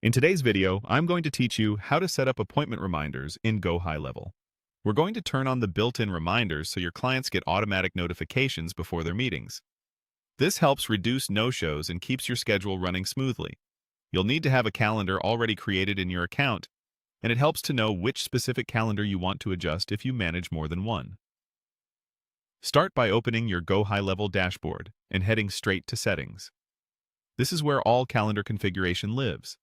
In today's video, I'm going to teach you how to set up appointment reminders in GoHighLevel. We're going to turn on the built-in reminders so your clients get automatic notifications before their meetings. This helps reduce no-shows and keeps your schedule running smoothly. You'll need to have a calendar already created in your account, and it helps to know which specific calendar you want to adjust if you manage more than one. Start by opening your GoHighLevel dashboard and heading straight to Settings. This is where all calendar configuration lives.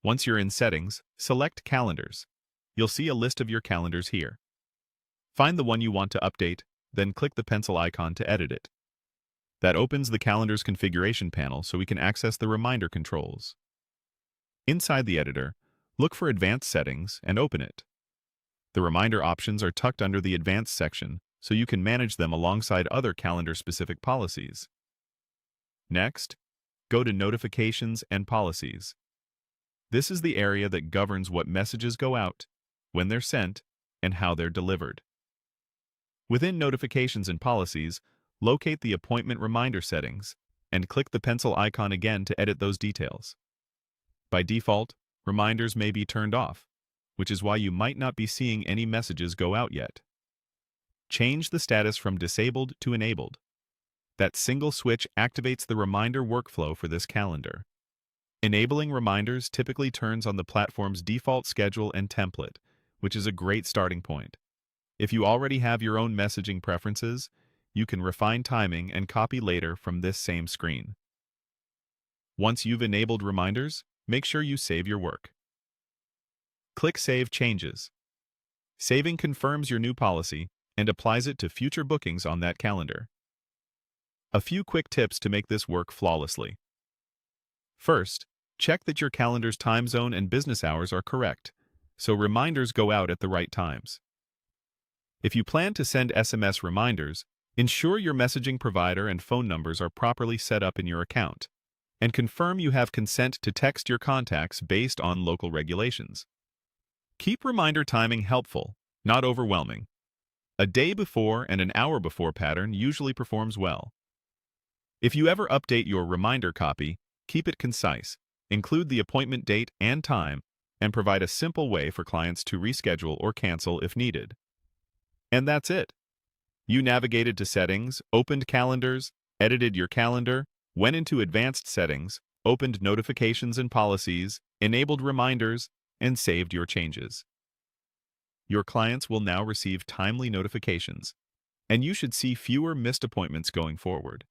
Once you're in Settings, select Calendars. You'll see a list of your calendars here. Find the one you want to update, then click the pencil icon to edit it. That opens the calendar's configuration panel so we can access the reminder controls. Inside the editor, look for Advanced Settings and open it. The reminder options are tucked under the Advanced section, so you can manage them alongside other calendar-specific policies. Next, go to Notifications and Policies. This is the area that governs what messages go out, when they're sent, and how they're delivered. Within Notifications and Policies, locate the Appointment Reminder settings and click the pencil icon again to edit those details. By default, reminders may be turned off, which is why you might not be seeing any messages go out yet. Change the status from disabled to enabled. That single switch activates the reminder workflow for this calendar. Enabling reminders typically turns on the platform's default schedule and template, which is a great starting point. If you already have your own messaging preferences, you can refine timing and copy later from this same screen. Once you've enabled reminders, make sure you save your work. Click Save Changes. Saving confirms your new policy and applies it to future bookings on that calendar. A few quick tips to make this work flawlessly. First, check that your calendar's time zone and business hours are correct, so reminders go out at the right times. If you plan to send SMS reminders, ensure your messaging provider and phone numbers are properly set up in your account, and confirm you have consent to text your contacts based on local regulations. Keep reminder timing helpful, not overwhelming. A day before and an hour before pattern usually performs well. If you ever update your reminder copy, keep it concise, include the appointment date and time, and provide a simple way for clients to reschedule or cancel if needed. And that's it. You navigated to Settings, opened Calendars, edited your calendar, went into Advanced Settings, opened Notifications and Policies, enabled reminders, and saved your changes. Your clients will now receive timely notifications, and you should see fewer missed appointments going forward.